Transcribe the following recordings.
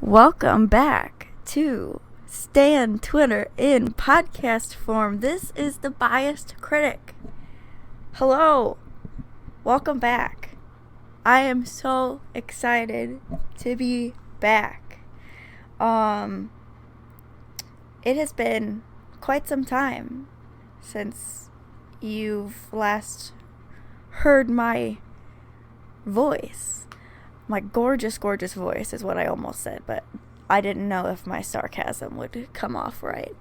Welcome back to Stan Twitter in podcast form. This is the Biased Critic. Hello. Welcome back. I am so excited to be back. It has been quite some time since you've last heard my voice. My gorgeous, gorgeous voice is what I almost said, but I didn't know if my sarcasm would come off right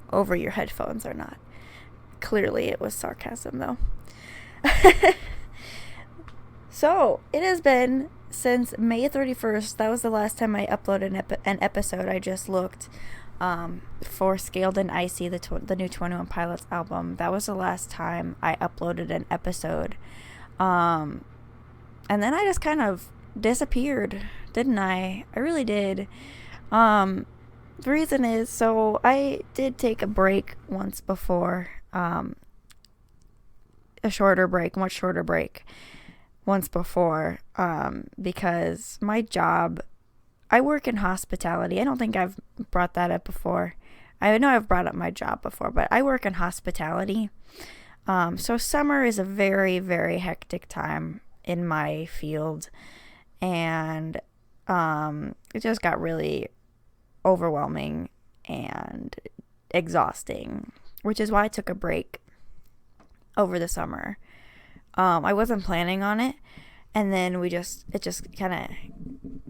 over your headphones or not. Clearly it was sarcasm, though. So, it has been since May 31st. That was the last time I uploaded an episode. I just looked for Scaled and Icy, the new 21 Pilots album. That was the last time I uploaded an episode. And then I just kind of disappeared, didn't I? I really did. The reason is, so I did take a break once before, a much shorter break once before, because my job, I work in hospitality. I don't think I've brought that up before. I know I've brought up my job before, but I work in hospitality. So summer is a very, very hectic time in my field, and it just got really overwhelming and exhausting, which is why I took a break over the summer. I wasn't planning on it, and then it just kind of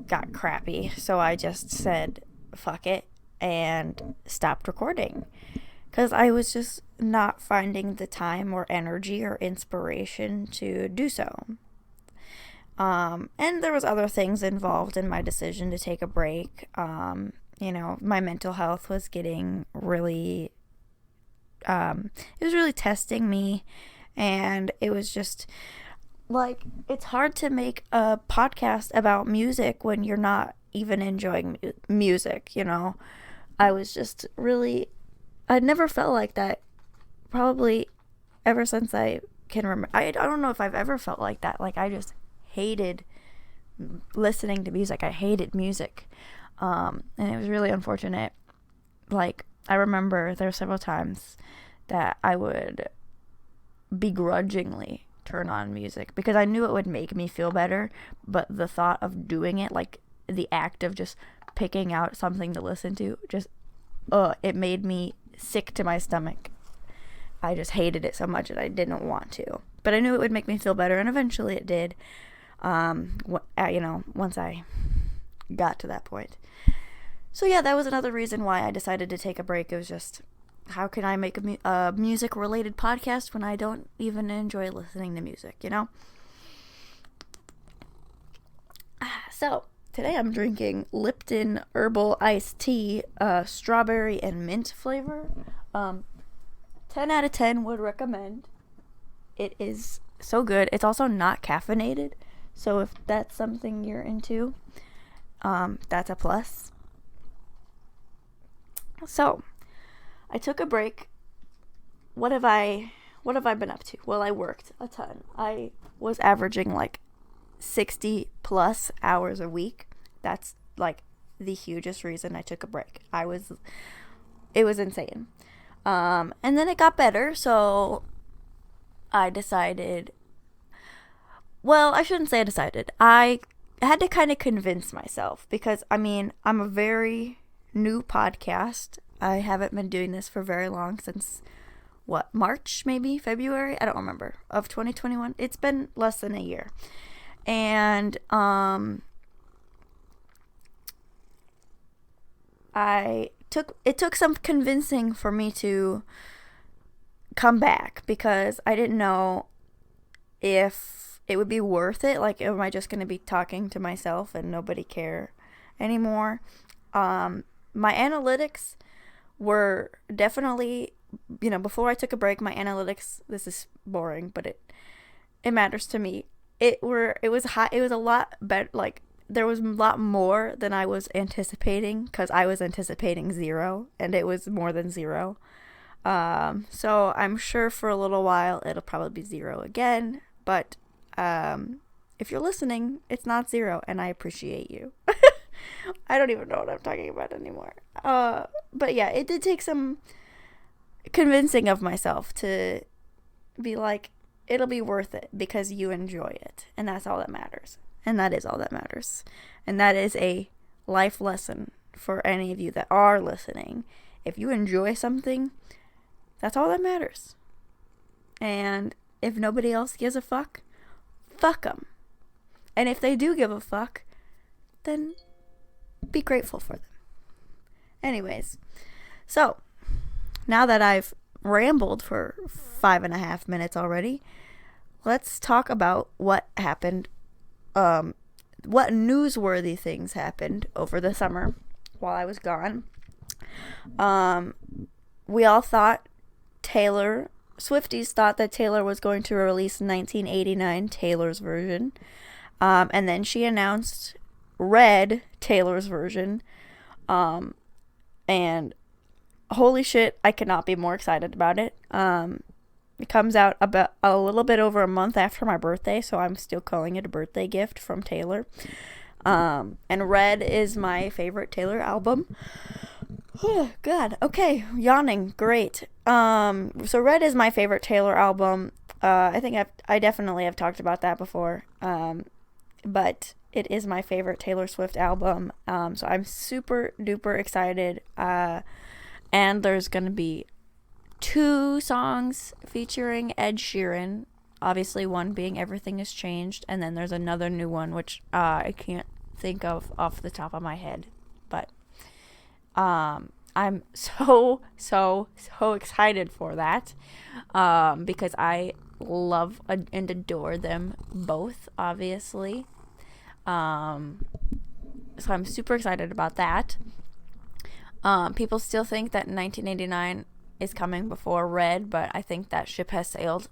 got crappy, so I just said fuck it and stopped recording because I was just not finding the time or energy or inspiration to do so. And there was other things involved in my decision to take a break. My mental health was getting really, it was really testing me, and it was just, like, it's hard to make a podcast about music when you're not even enjoying music, I was just really, I'd never felt like that, probably ever since I can remember. I don't know if I've ever felt like that, like I just hated listening to music. I hated music. And it was really unfortunate. Like, I remember there were several times that I would begrudgingly turn on music because I knew it would make me feel better, but the thought of doing it, like the act of just picking out something to listen to, just it made me sick to my stomach. I just hated it so much that I didn't want to, but I knew it would make me feel better, and eventually it did. Once I got to that point. So yeah, that was another reason why I decided to take a break. It was just, how can I make a music related podcast when I don't even enjoy listening to music, So today I'm drinking Lipton Herbal Iced Tea, strawberry and mint flavor. 10 out of 10 would recommend. It is so good. It's also not caffeinated, so if that's something you're into, that's a plus. So, I took a break. What have I been up to? Well, I worked a ton. I was averaging like 60 plus hours a week. That's like the hugest reason I took a break. It was insane. And then it got better, so I decided, well, I shouldn't say I decided. I had to kind of convince myself because, I'm a very new podcast. I haven't been doing this for very long, since, March, maybe? February? I don't remember. Of 2021. It's been less than a year. And, it took some convincing for me to come back, because I didn't know if it would be worth it. Like, am I just going to be talking to myself and nobody care anymore? My analytics were definitely, before I took a break, my analytics, this is boring, but it matters to me. It was high. It was a lot better. Like, there was a lot more than I was anticipating, because I was anticipating 0, and it was more than 0. So I'm sure for a little while it'll probably be 0 again, but if you're listening, it's not 0, and I appreciate you. I don't even know what I'm talking about anymore. But yeah, it did take some convincing of myself to be like, it'll be worth it because you enjoy it. And that's all that matters. And that is all that matters. And that is a life lesson for any of you that are listening. If you enjoy something, that's all that matters. And if nobody else gives a fuck, fuck them. And if they do give a fuck, then be grateful for them. Anyways, so now that I've rambled for 5.5 minutes already, let's talk about what happened, what newsworthy things happened over the summer while I was gone. We all thought Swifties thought that Taylor was going to release 1989 Taylor's version. And then she announced Red, Taylor's version. And holy shit, I could not be more excited about it. It comes out about a little bit over a month after my birthday, so I'm still calling it a birthday gift from Taylor. And Red is my favorite Taylor album. Oh, God. Okay. Yawning. Great. So Red is my favorite Taylor album. I think I definitely have talked about that before. But it is my favorite Taylor Swift album. So I'm super duper excited. And there's going to be 2 songs featuring Ed Sheeran. Obviously, one being Everything Has Changed. And then there's another new one, which I can't think of off the top of my head. But I'm so excited for that. Because I love and adore them both, obviously. So I'm super excited about that. People still think that 1989 is coming before Red, but I think that ship has sailed.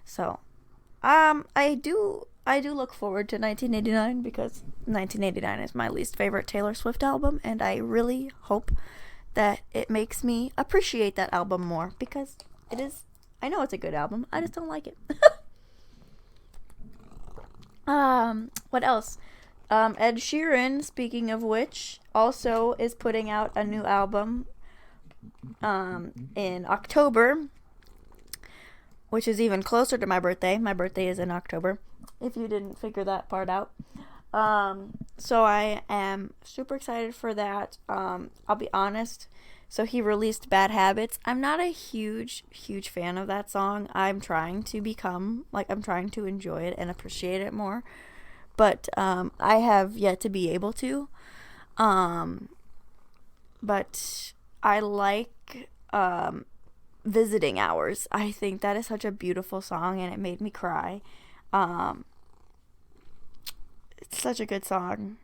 So, I do look forward to 1989 because 1989 is my least favorite Taylor Swift album, and I really hope that it makes me appreciate that album more because it is. I know it's a good album. I just don't like it. What else? Ed Sheeran, speaking of which, also is putting out a new album in October, which is even closer to my birthday. My birthday is in October, if you didn't figure that part out. So I am super excited for that. I'll be honest. So he released Bad Habits. I'm not a huge fan of that song. I'm trying to enjoy it and appreciate it more. But I have yet to be able to. But I like Visiting Hours. I think that is such a beautiful song and it made me cry. It's such a good song.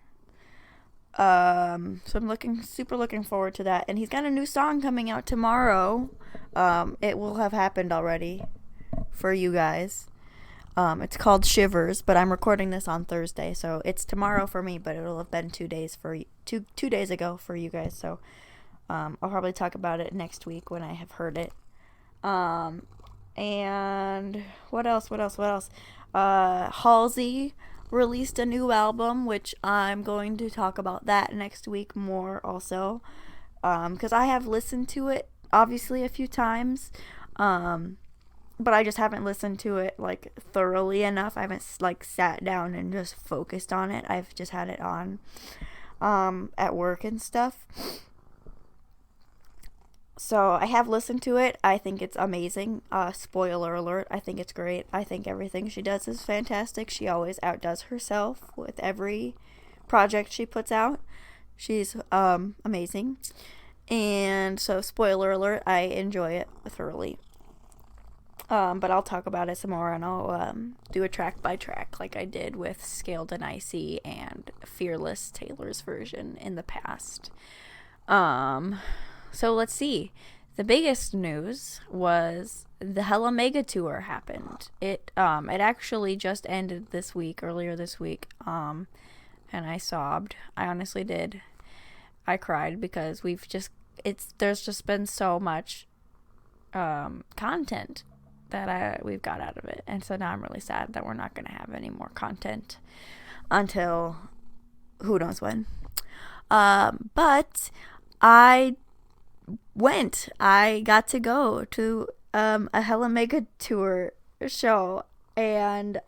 So I'm super looking forward to that. And he's got a new song coming out tomorrow. It will have happened already for you guys. It's called Shivers, but I'm recording this on Thursday, so it's tomorrow for me, but it'll have been 2 days two days ago for you guys. So I'll probably talk about it next week when I have heard it. And what else? Halsey released a new album, which I'm going to talk about that next week more also, because I have listened to it obviously a few times, but I just haven't listened to it like thoroughly enough. I haven't like sat down and just focused on it. I've just had it on at work and stuff. So I have listened to it. I think it's amazing. Spoiler alert, I think it's great. I think everything she does is fantastic. She always outdoes herself with every project she puts out. She's amazing. And so, spoiler alert, I enjoy it thoroughly. But I'll talk about it some more, and I'll do a track by track like I did with Scaled and Icy and Fearless Taylor's version in the past. So let's see. The biggest news was the Hella Mega Tour happened. It actually just ended earlier this week. And I sobbed. I honestly did. I cried because there's just been so much content that we've got out of it. And so now I'm really sad that we're not going to have any more content until who knows when. But I got to go to a Hella Mega Tour show, and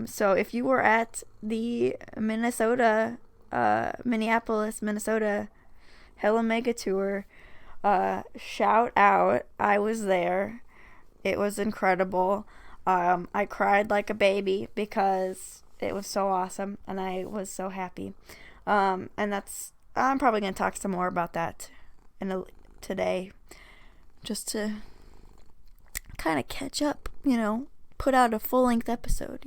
so if you were at the Minneapolis, Minnesota Hella Mega Tour, shout out. I was there. It was incredible. I cried like a baby because it was so awesome, and I was so happy. And I'm probably going to talk some more about that today, just to kind of catch up, put out a full-length episode,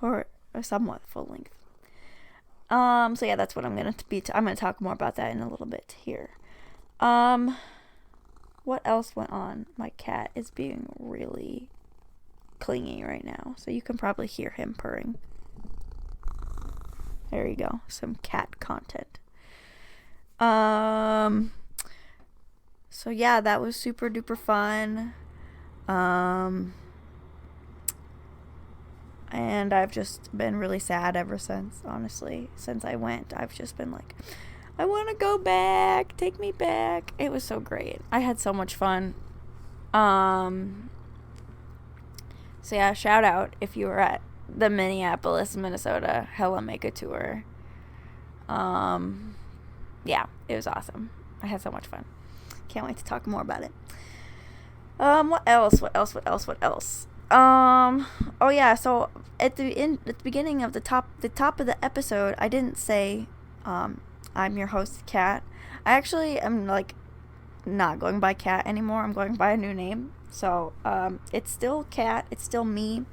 or a somewhat full-length. So yeah, that's what I'm going to be. I'm going to talk more about that in a little bit here. What else went on? My cat is being really clingy right now, so you can probably hear him purring. There you go, some cat content. So yeah, that was super duper fun. And I've just been really sad ever since, honestly. Since I went, I've just been like, I want to go back. Take me back. It was so great. I had so much fun. So yeah, shout out if you were at the Minneapolis, Minnesota Hella Mega Tour. Yeah, it was awesome. I had so much fun. Can't wait to talk more about it. What else? Oh yeah, so at the beginning of the top of the episode, I didn't say, I'm your host, Kat. I actually am not going by Kat anymore. I'm going by a new name. So, it's still Kat. It's still me.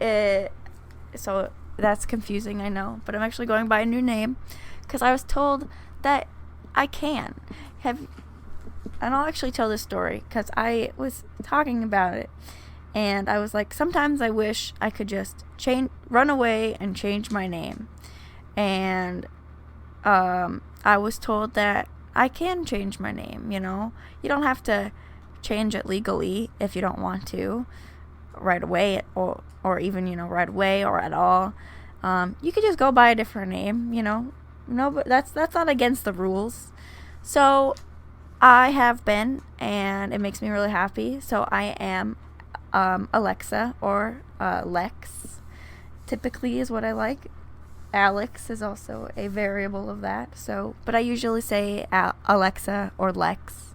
So that's confusing, I know, but I'm actually going by a new name because I was told that I can. And I'll actually tell this story because I was talking about it, and I was like, sometimes I wish I could just run away and change my name. And I was told that I can change my name, you don't have to change it legally if you don't want to right away, or even, right away or at all. You could just go by a different name, no, but that's not against the rules. So I have been, and it makes me really happy. So I am Alexa, or Lex typically is what I like. Alex is also a variable of that. So, but I usually say Alexa or Lex.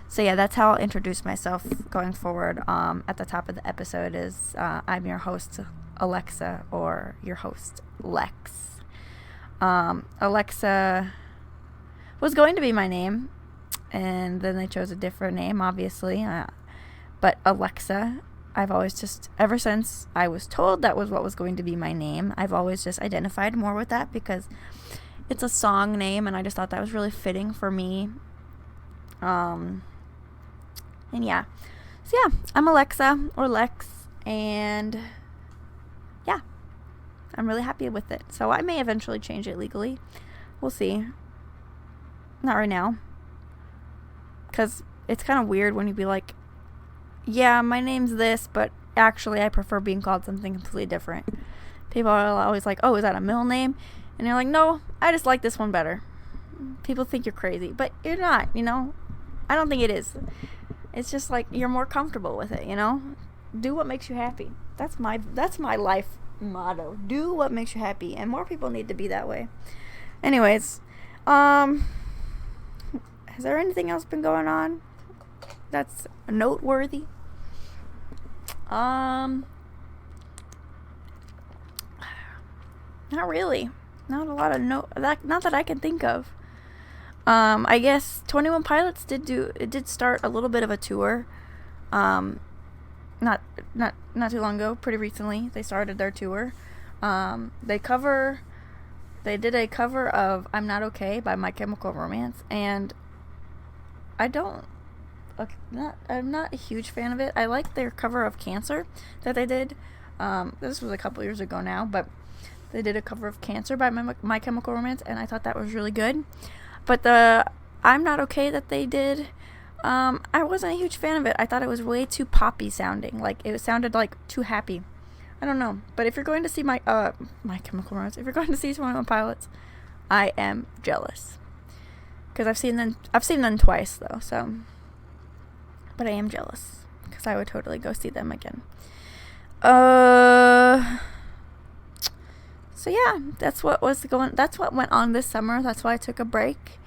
So yeah, that's how I'll introduce myself going forward. At the top of the episode is I'm your host, Alexa, or your host, Lex. Alexa was going to be my name, and then they chose a different name, obviously. But Alexa, I've always just, ever since I was told that was what was going to be my name, I've always just identified more with that because it's a song name, and I just thought that was really fitting for me. And yeah. So yeah, I'm Alexa, or Lex, and yeah, I'm really happy with it. So I may eventually change it legally. We'll see. Not right now. Because it's kind of weird when you be like, yeah, my name's this, but actually I prefer being called something completely different. People are always like, oh, is that a middle name? And you're like, no, I just like this one better. People think you're crazy, but you're not, I don't think it is. It's just like you're more comfortable with it, Do what makes you happy. That's my life motto. Do what makes you happy, and more people need to be that way. Anyways, has there anything else been going on that's noteworthy? Not really. Not a lot of not that I can think of. I guess 21 Pilots did start a little bit of a tour. Not too long ago, pretty recently. They started their tour. They did a cover of I'm Not Okay by My Chemical Romance, and I'm not a huge fan of it. I like their cover of Cancer that they did. This was a couple years ago now, but they did a cover of Cancer by My Chemical Romance, and I thought that was really good. But the I'm Not Okay that they did, I wasn't a huge fan of it. I thought it was way too poppy sounding. Like, it sounded like too happy. I don't know. But if you're going to see My Chemical Romance, if you're going to see 21 Pilots, I am jealous. Because I've seen them twice though, so. But I am jealous. Because I would totally go see them again. So yeah, that's what went on this summer. That's why I took a break.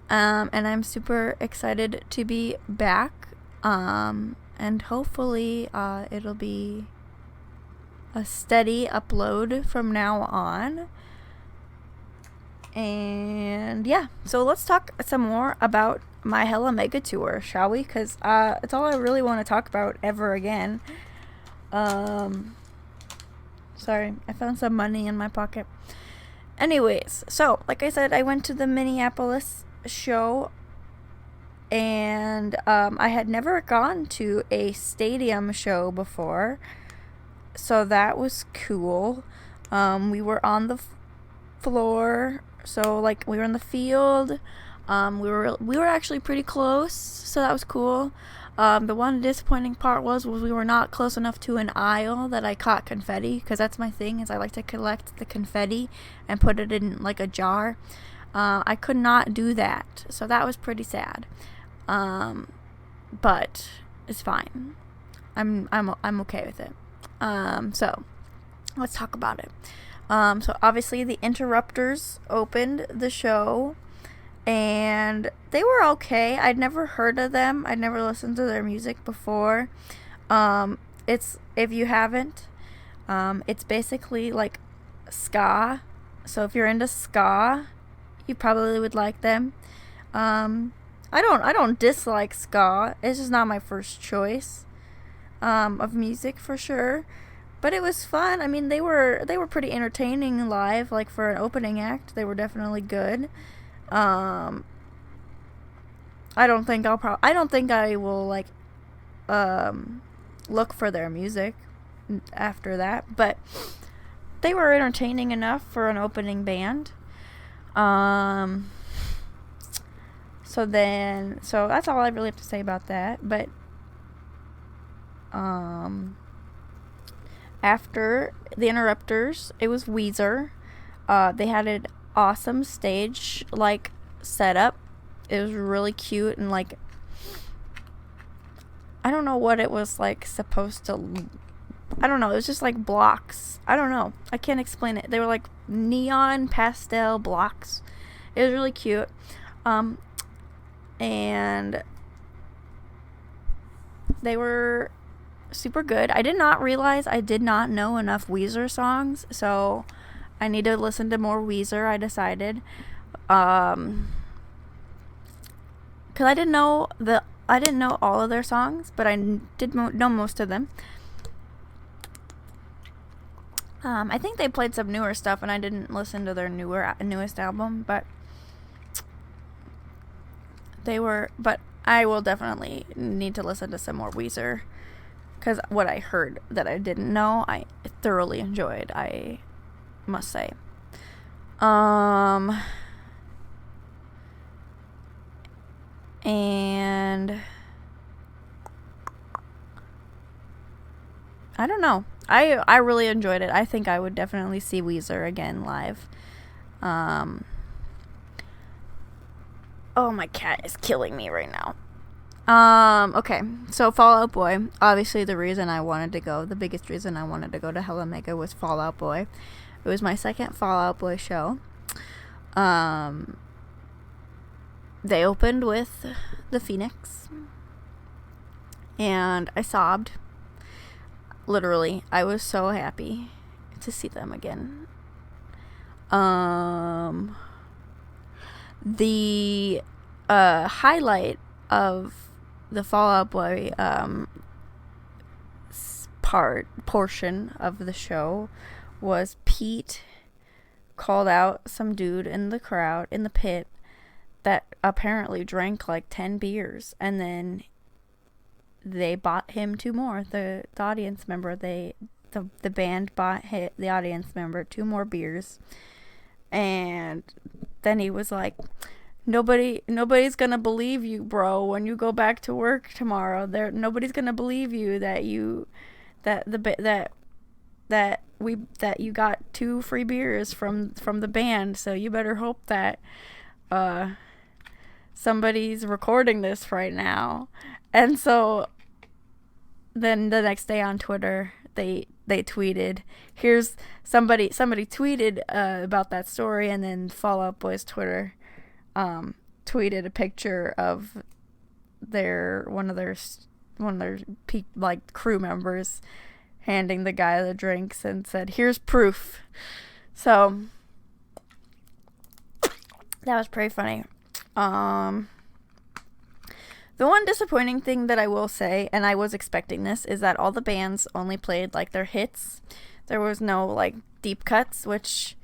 And I'm super excited to be back. And hopefully, it'll be a steady upload from now on. And yeah, so let's talk some more about my Hella Mega Tour, shall we? Because it's all I really want to talk about ever again. Sorry, I found some money in my pocket. Anyways, so like I said, I went to the Minneapolis show, and I had never gone to a stadium show before, so that was cool. We were on the floor, so like we were in the field. We were actually pretty close, so that was cool. The one disappointing part was we were not close enough to an aisle that I caught confetti, because that's my thing, is I like to collect the confetti and put it in like a jar. I could not do that, so that was pretty sad. But it's fine. I'm okay with it. So let's talk about it. So obviously the Interrupters opened the show, and they were okay. I'd never heard of them. I'd never listened to their music before. If you haven't, it's basically like ska. So if you're into ska, you probably would like them. I don't dislike ska. It's just not my first choice of music for sure. But it was fun. I mean, they were pretty entertaining live. Like for an opening act, they were definitely good. I don't think I will like look for their music after that, but they were entertaining enough for an opening band. So that's all I really have to say about that. But after the Interrupters, it was Weezer. They had an awesome stage like setup. It was really cute, and like I don't know what it was like supposed to. I don't know. It was just like blocks. I don't know. I can't explain it. They were like neon pastel blocks. It was really cute. And they were super good. I did not realize I did not know enough Weezer songs, so I need to listen to more Weezer, I decided. Because I didn't know all of their songs, but I did know most of them. I think they played some newer stuff, and I didn't listen to their newest album, but I will definitely need to listen to some more Weezer, because what I heard that I didn't know, I thoroughly enjoyed, I must say. And I don't know. I really enjoyed it. I think I would definitely see Weezer again live. Oh, my cat is killing me right now. Okay, so Fall Out Boy. Obviously, the biggest reason I wanted to go to Hella Mega was Fall Out Boy. It was my second Fall Out Boy show. They opened with the Phoenix, and I sobbed. Literally, I was so happy to see them again. The highlight of the Fall Out Boy portion of the show was Pete called out some dude in the crowd, in the pit, that apparently drank like 10 beers, and then they bought him 2 more. The audience member, the band bought the audience member 2 more beers, and then he was like, nobody's gonna believe you, bro, when you go back to work tomorrow. Nobody's gonna believe you that that you got 2 free beers from the band, so you better hope that somebody's recording this right now. And so then the next day on Twitter, they tweeted, here's somebody tweeted about that story, and then Fall Out Boy's Twitter tweeted a picture of one of their crew members handing the guy the drinks and said, here's proof. So that was pretty funny. The one disappointing thing that I will say, and I was expecting this, is that all the bands only played like their hits. There was no like deep cuts, which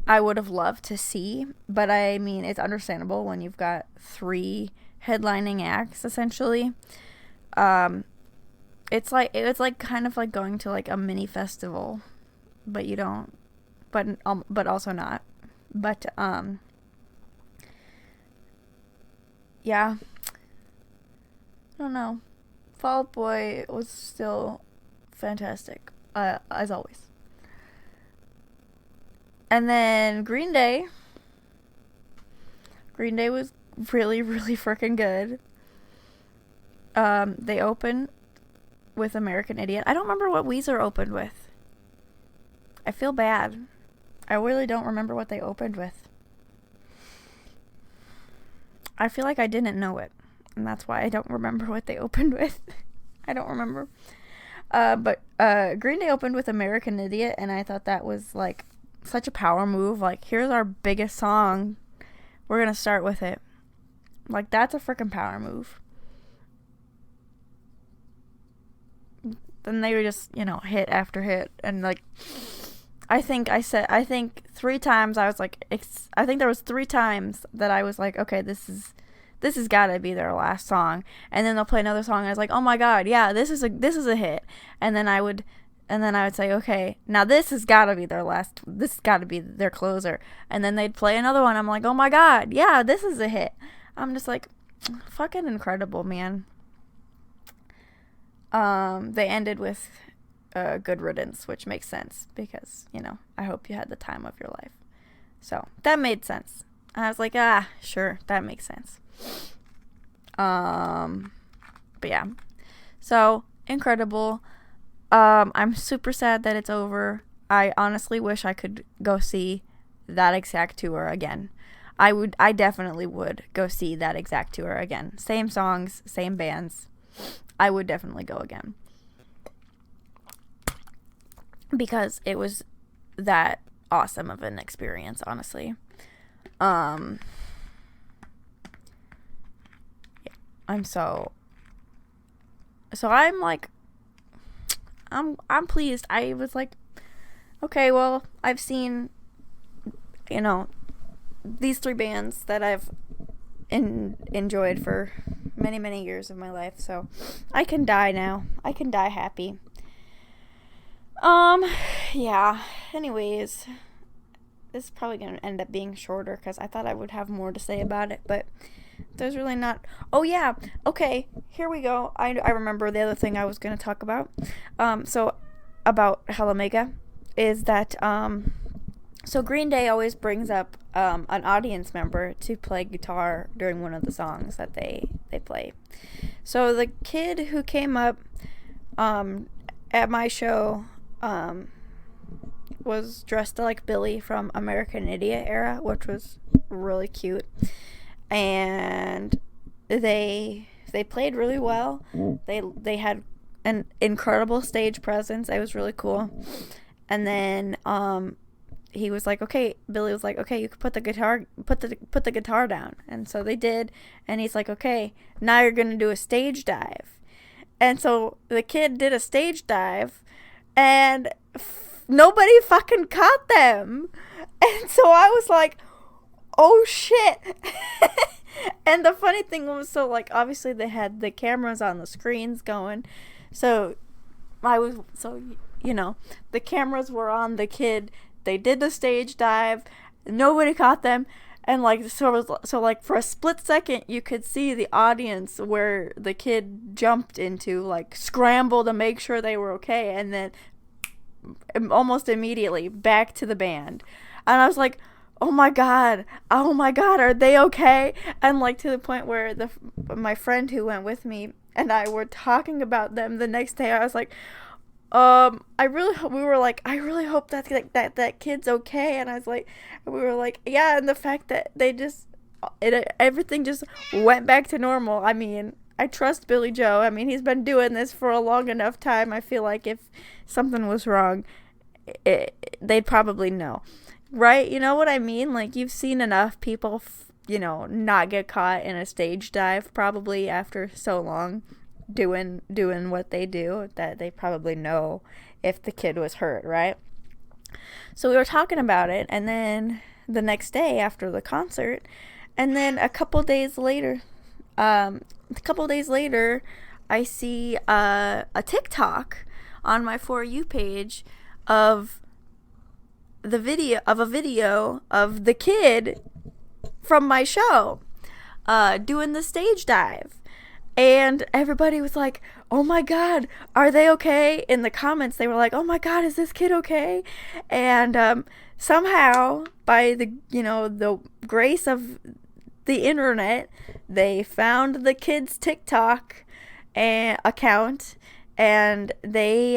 I would have loved to see, but I mean, it's understandable when you've got 3 headlining acts essentially. It's like kind of like going to like a mini festival, but you don't, but also not. But yeah, I don't know. Fall Out Boy was still fantastic, as always. And then Green Day was really, really freaking good. They opened with American Idiot. I don't remember what Weezer opened with. I feel bad. I really don't remember what they opened with. I feel like I didn't know it, and that's why I don't remember what they opened with. I don't remember. But Green Day opened with American Idiot, and I thought that was like such a power move. Like, here's our biggest song. We're gonna start with it. Like, that's a freaking power move. Then they were just, hit after hit. And, like, I think 3 times I was like, I think there was 3 times that I was like, okay, this has got to be their last song. And then they'll play another song, and I was like, oh my god, yeah, this is a hit. And then I would say, okay, now this has got to be this has got to be their closer. And then they'd play another one. I'm like, oh my god, yeah, this is a hit. I'm just like, fucking incredible, man. They ended with Good Riddance, which makes sense because, I hope you had the time of your life. So that made sense. I was like, sure, that makes sense. But yeah, so incredible. I'm super sad that it's over. I honestly wish I could go see that exact tour again. I definitely would go see that exact tour again. Same songs, same bands. I would definitely go again. Because it was that awesome of an experience, honestly. Yeah, I'm so I'm like, I'm pleased. I was like, okay, well, I've seen, these 3 bands that I've enjoyed for many, many years of my life, so I can die now. I can die happy. Yeah, anyways, this is probably going to end up being shorter, because I thought I would have more to say about it, but there's really not. Oh yeah, okay, here we go. I remember the other thing I was going to talk about. So about Hell Omega is that, so Green Day always brings up an audience member to play guitar during one of the songs that they play. So the kid who came up at my show was dressed like Billy from American Idiot era, which was really cute. And they played really well. They had an incredible stage presence. It was really cool. And then he was like, okay, Billy was like, okay, you can put the guitar down. And so they did, and he's like, okay, now you're going to do a stage dive. And so the kid did a stage dive, and nobody fucking caught them. And so I was like, oh shit. And the funny thing was, so like, obviously they had the cameras on the screens going, so the cameras were on the kid. They did the stage dive, nobody caught them, and like, so like for a split second you could see the audience where the kid jumped into, like, scramble to make sure they were okay, and then almost immediately back to the band. And I was like, oh my god, are they okay? And like to the point where my friend who went with me and I were talking about them the next day. I was like, I really hope that kid's okay. And we were like, yeah. And the fact that everything just went back to normal. I mean, I trust Billy Joe. I mean, he's been doing this for a long enough time. I feel like if something was wrong, they'd probably know. Right? You know what I mean? Like, you've seen enough people, not get caught in a stage dive probably after so long doing what they do that they probably know if the kid was hurt, right? So we were talking about it, and then the next day after the concert, and then a couple days later, I see a TikTok on my For You page of a video of the kid from my show doing the stage dive. And everybody was like, oh my god, are they okay? In the comments, they were like, oh my god, is this kid okay? And somehow, by the grace of the internet, they found the kid's TikTok account, and they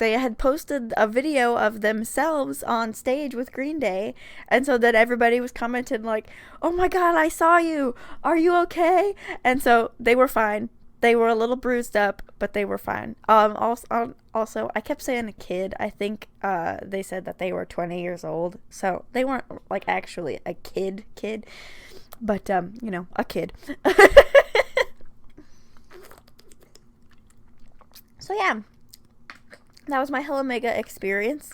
had posted a video of themselves on stage with Green Day, and so that everybody was commenting like, oh my god, I saw you, are you okay? And so they were fine. They were a little bruised up, but they were fine. Also, I kept saying a kid. I think they said that they were 20 years old, so they weren't like actually a kid, but a kid. So yeah, that was my Hella Mega experience.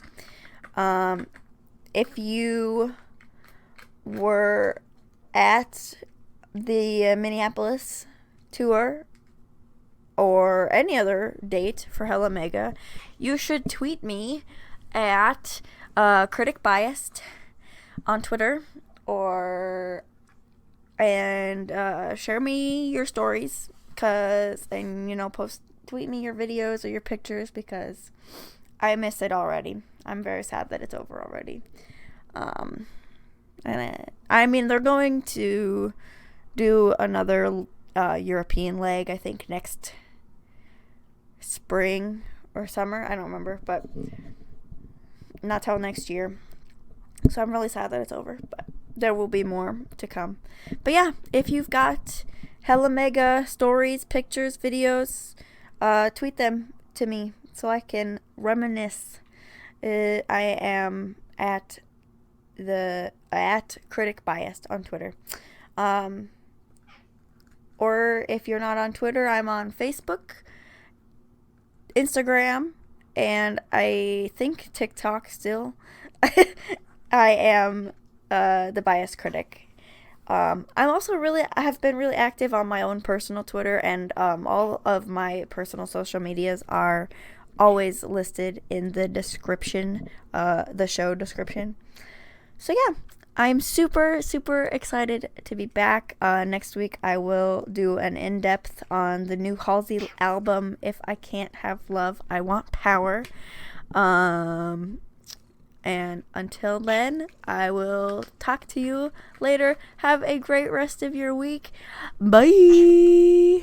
If you were at the Minneapolis tour or any other date for Hella Mega, you should tweet me at Critic Biased on Twitter, and share me your stories, tweet me your videos or your pictures, because I miss it already. I'm very sad that it's over already. They're going to do another European leg, I think, next spring or summer. I don't remember, but not till next year. So I'm really sad that it's over, but there will be more to come. But yeah, if you've got Hella Mega stories, pictures, videos, tweet them to me so I can reminisce. I am at Critic Biased on Twitter. Or if you're not on Twitter, I'm on Facebook, Instagram, and I think TikTok still. I am the Biased Critic. I have been really active on my own personal Twitter, and all of my personal social medias are always listed in the description, the show description. So yeah, I'm super, super excited to be back. Next week I will do an in-depth on the new Halsey album, If I Can't Have Love, I Want Power. And until then, I will talk to you later. Have a great rest of your week. Bye!